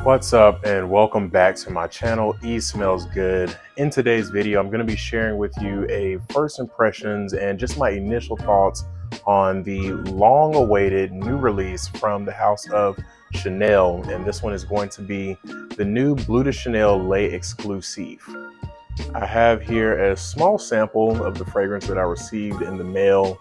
What's up and welcome back to my channel, E Smells Good. In today's video, I'm going to be sharing with you a first impressions and just my initial thoughts on the long-awaited new release from the house of Chanel, and this one is going to be the new Bleu De Chanel Les Exclusif. I have here a small sample of the fragrance that I received in the mail,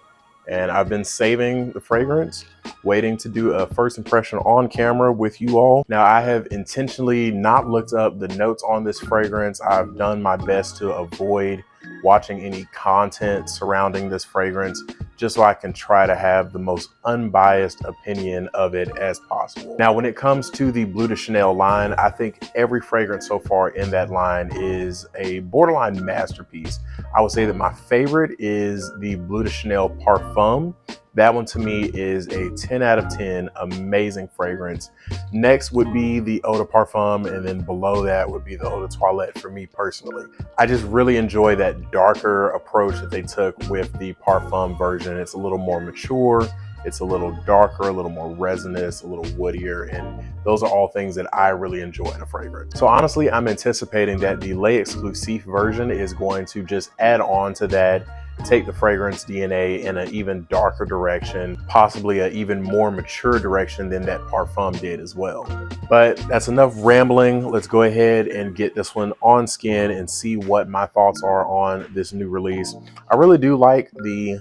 and I've been saving the fragrance, waiting to do a first impression on camera with you all. Now, I have intentionally not looked up the notes on this fragrance. I've done my best to avoid watching any content surrounding this fragrance, just so I can try to have the most unbiased opinion of it as possible. Now, when it comes to the Bleu De Chanel line, I think every fragrance so far in that line is a borderline masterpiece. I would say that my favorite is the Bleu De Chanel Parfum. That one to me is a 10 out of 10, amazing fragrance. Next would be the Eau de Parfum, and then below that would be the Eau de Toilette for me personally. I just really enjoy that darker approach that they took with the Parfum version. It's a little more mature, it's a little darker, a little more resinous, a little woodier, and those are all things that I really enjoy in a fragrance. So honestly, I'm anticipating that the Les Exclusif version is going to just add on to that, take the fragrance DNA in an even darker direction, possibly an even more mature direction than that Parfum did as well. But that's enough rambling. Let's go ahead and get this one on skin and see what my thoughts are on this new release. I really do like the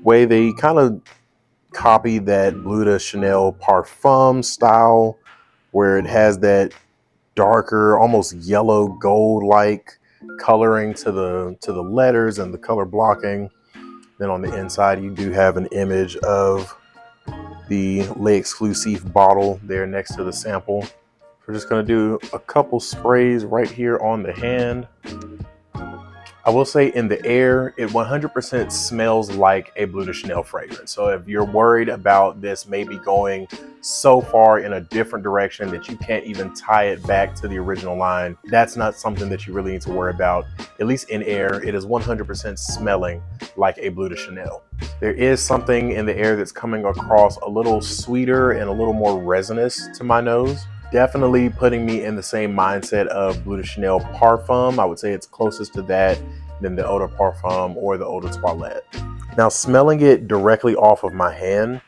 way they kind of copied that Bleu de Chanel Parfum style, where it has that darker, almost yellow gold-like coloring to the letters and the color blocking. Then on the inside, you do have an image of the Les Exclusif bottle there next to the sample. We're just going to do a couple sprays right here on the hand. I will say in the air, it 100% smells like a Bleu de Chanel fragrance. So if you're worried about this maybe going so far in a different direction that you can't even tie it back to the original line, that's not something that you really need to worry about. At least in air, it is 100% smelling like a Bleu de Chanel. There is something in the air that's coming across a little sweeter and a little more resinous to my nose. Definitely putting me in the same mindset of Bleu de Chanel Parfum. I would say it's closest to that than the Eau de Parfum or the Eau de Toilette. Now, smelling it directly off of my hand,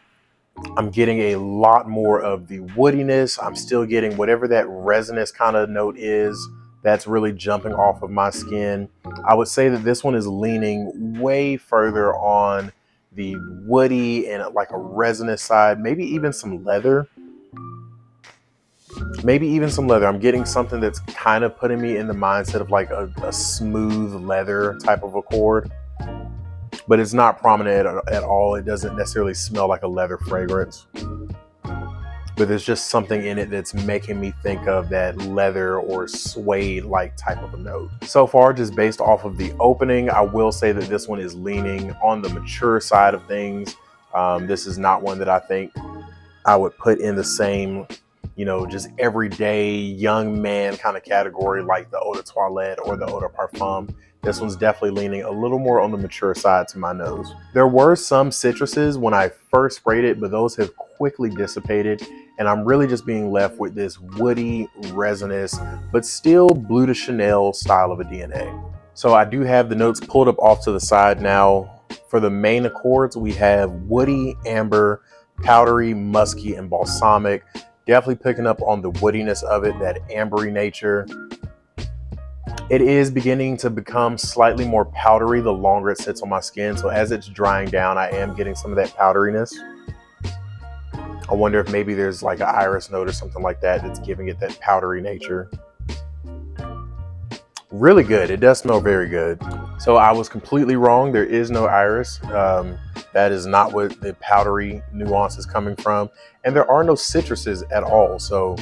I'm getting a lot more of the woodiness. I'm still getting whatever that resinous kind of note is that's really jumping off of my skin. I would say that this one is leaning way further on the woody and like a resinous side, maybe even some leather. I'm getting something that's kind of putting me in the mindset of like a smooth leather type of accord, but it's not prominent at all. It doesn't necessarily smell like a leather fragrance, but there's just something in it that's making me think of that leather or suede like type of a note. So far, just based off of the opening, I will say that this one is leaning on the mature side of things. This is not one that I think I would put in the same, just everyday young man kind of category like the Eau de Toilette or the Eau de Parfum. This one's definitely leaning a little more on the mature side to my nose. There were some citruses when I first sprayed it, but those have quickly dissipated, and I'm really just being left with this woody, resinous, but still Bleu de Chanel style of a DNA. So I do have the notes pulled up off to the side now. For the main accords, we have woody, amber, powdery, musky, and balsamic. Definitely picking up on the woodiness of it, that ambery nature. It is beginning to become slightly more powdery the longer it sits on my skin. So as it's drying down, I am getting some of that powderiness. I wonder if maybe there's like an iris note or something like that that's giving it that powdery nature. Really good. It does smell very good. So I was completely wrong. There is no iris. That is not what the powdery nuance is coming from. And there are no citruses at all. So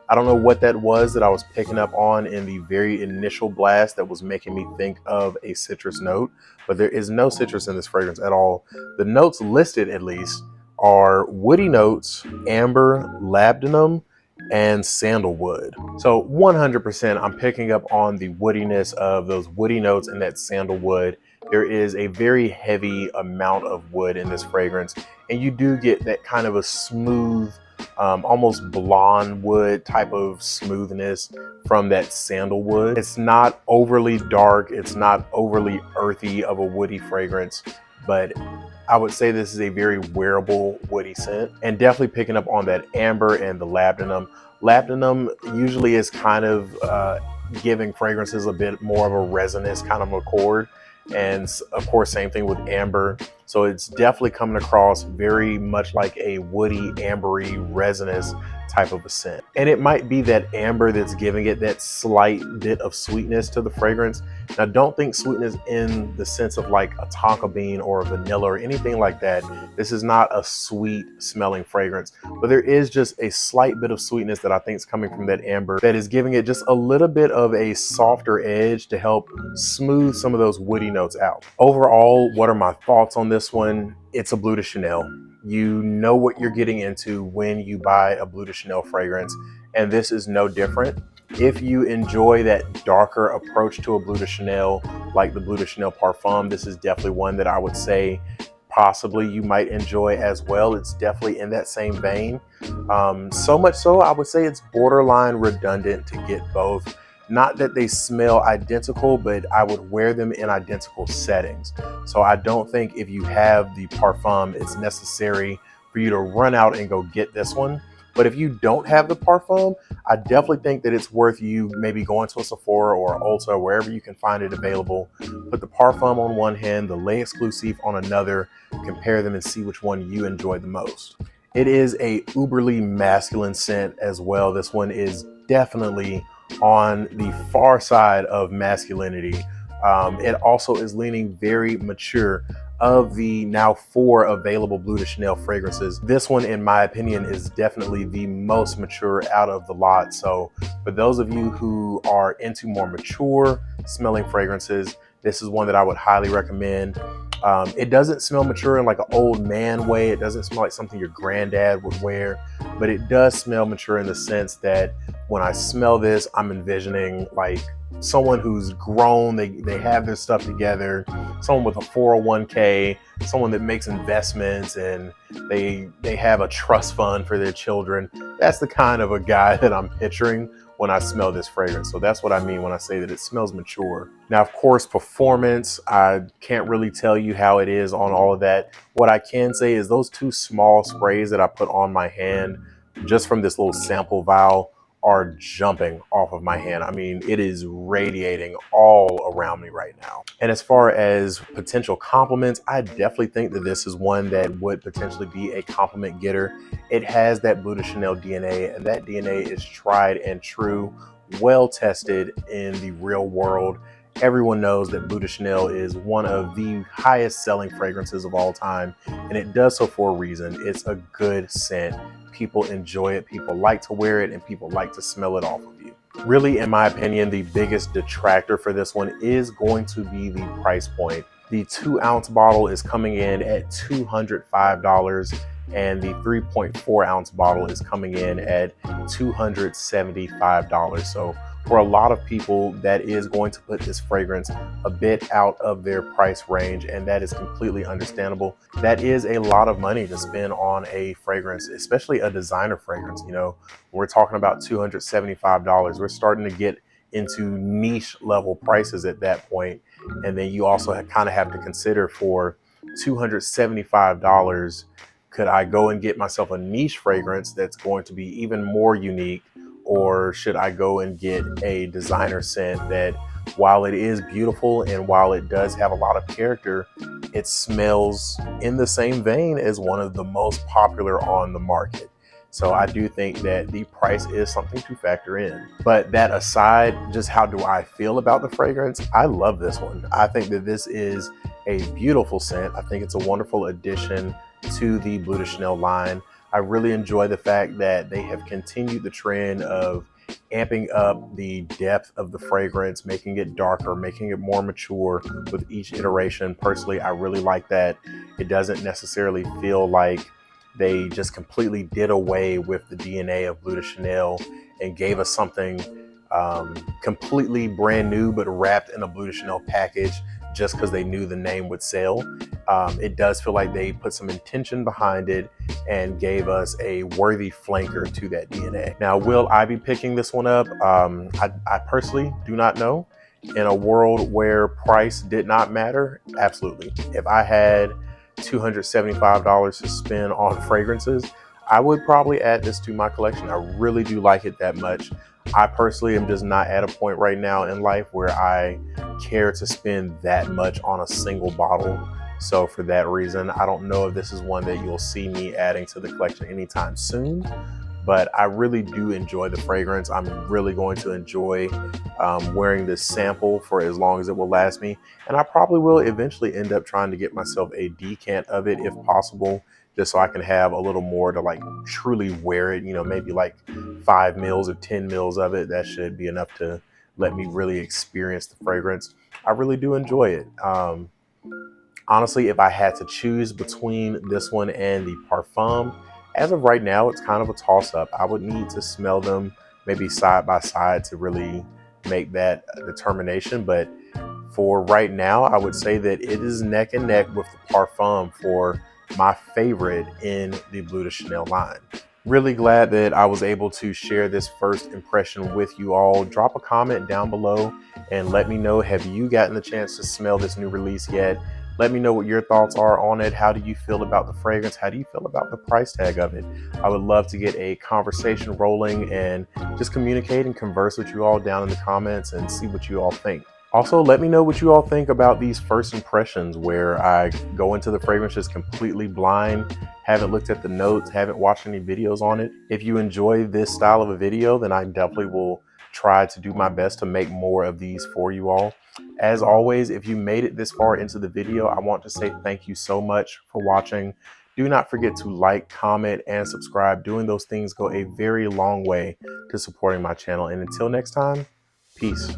I don't know what that was that I was picking up on in the very initial blast that was making me think of a citrus note, but there is no citrus in this fragrance at all. The notes listed, at least, are woody notes, amber, labdanum, and sandalwood. So 100% I'm picking up on the woodiness of those woody notes and that sandalwood. There is a very heavy amount of wood in this fragrance, and you do get that kind of a smooth, almost blonde wood type of smoothness from that sandalwood. It's not overly dark, it's not overly earthy of a woody fragrance, but I would say this is a very wearable woody scent, and definitely picking up on that amber and the labdanum. Labdanum usually is kind of giving fragrances a bit more of a resinous kind of accord. And of course, same thing with amber. So it's definitely coming across very much like a woody, ambery, resinous type of a scent. And it might be that amber that's giving it that slight bit of sweetness to the fragrance. Now, don't think sweetness in the sense of like a tonka bean or a vanilla or anything like that. This is not a sweet smelling fragrance, but there is just a slight bit of sweetness that I think is coming from that amber that is giving it just a little bit of a softer edge to help smooth some of those woody notes out. Overall, what are my thoughts on this one? It's a Bleu De Chanel. You know what you're getting into when you buy a Bleu De Chanel fragrance, and this is no different. If you enjoy that darker approach to a Bleu De Chanel, like the Bleu De Chanel Parfum, this is definitely one that I would say possibly you might enjoy as well. It's definitely in that same vein. So much so, I would say it's borderline redundant to get both. Not that they smell identical, but I would wear them in identical settings. So I don't think if you have the Parfum, it's necessary for you to run out and go get this one. But if you don't have the Parfum, I definitely think that it's worth you maybe going to a Sephora or Ulta, wherever you can find it available. Put the Parfum on one hand, the Les Exclusive on another, compare them and see which one you enjoy the most. It is a uberly masculine scent as well. This one is definitely on the far side of masculinity. It also is leaning very mature. Of the now 4 available Bleu De Chanel fragrances, this one, in my opinion, is definitely the most mature out of the lot. So for those of you who are into more mature smelling fragrances, this is one that I would highly recommend. It doesn't smell mature in like an old man way. It doesn't smell like something your granddad would wear, but it does smell mature in the sense that when I smell this, I'm envisioning like someone who's grown, they have their stuff together, someone with a 401k, someone that makes investments, and they have a trust fund for their children. That's the kind of a guy that I'm picturing when I smell this fragrance. So that's what I mean when I say that it smells mature. Now, of course, performance, I can't really tell you how it is on all of that. What I can say is those 2 small sprays that I put on my hand just from this little sample vial are jumping off of my hand. I mean, it is radiating all around me right now. And as far as potential compliments, I definitely think that this is one that would potentially be a compliment getter. It has that Bleu De Chanel DNA, and that DNA is tried and true, well tested in the real world. Everyone knows that Bleu De Chanel is one of the highest selling fragrances of all time, and it does so for a reason. It's a good scent. People enjoy it, people like to wear it, and people like to smell it off of you. Really, in my opinion, the biggest detractor for this one is going to be the price point. The 2-ounce bottle is coming in at $205, and the 3.4-ounce bottle is coming in at $275. So for a lot of people, that is going to put this fragrance a bit out of their price range, and that is completely understandable. That is a lot of money to spend on a fragrance, especially a designer fragrance. You know, we're talking about $275. We're starting to get into niche level prices at that point. And then you also kind of have to consider, for $275, could I go and get myself a niche fragrance that's going to be even more unique? Or should I go and get a designer scent that, while it is beautiful and while it does have a lot of character, it smells in the same vein as one of the most popular on the market? So I do think that the price is something to factor in. But that aside, just how do I feel about the fragrance? I love this one. I think that this is a beautiful scent. I think it's a wonderful addition to the Bleu De Chanel line. I really enjoy the fact that they have continued the trend of amping up the depth of the fragrance, making it darker, making it more mature with each iteration. Personally, I really like that. It doesn't necessarily feel like they just completely did away with the DNA of Bleu De Chanel and gave us something completely brand new, but wrapped in a Bleu De Chanel package just because they knew the name would sell. It does feel like they put some intention behind it and gave us a worthy flanker to that DNA. Now, will I be picking this one up? I personally do not know. In a world where price did not matter, absolutely. If I had $275 to spend on fragrances, I would probably add this to my collection. I really do like it that much. I personally am just not at a point right now in life where I care to spend that much on a single bottle. So for that reason, I don't know if this is one that you'll see me adding to the collection anytime soon, but I really do enjoy the fragrance. I'm really going to enjoy wearing this sample for as long as it will last me. And I probably will eventually end up trying to get myself a decant of it if possible, just so I can have a little more to like truly wear it, you know, maybe like 5 mils or 10 mils of it. That should be enough to let me really experience the fragrance. I really do enjoy it. Honestly, if I had to choose between this one and the Parfum, as of right now, it's kind of a toss-up. I would need to smell them maybe side by side to really make that determination. But for right now, I would say that it is neck and neck with the Parfum for my favorite in the Bleu De Chanel line. Really glad that I was able to share this first impression with you all. Drop a comment down below and let me know, have you gotten the chance to smell this new release yet? Let me know what your thoughts are on it. How do you feel about the fragrance? How do you feel about the price tag of it? I would love to get a conversation rolling and just communicate and converse with you all down in the comments and see what you all think. Also, let me know what you all think about these first impressions where I go into the fragrance just completely blind, haven't looked at the notes, haven't watched any videos on it. If you enjoy this style of a video, then I definitely will try to do my best to make more of these for you all. As always, if you made it this far into the video, I want to say thank you so much for watching. Do not forget to like, comment, and subscribe. Doing those things go a very long way to supporting my channel. And until next time, peace.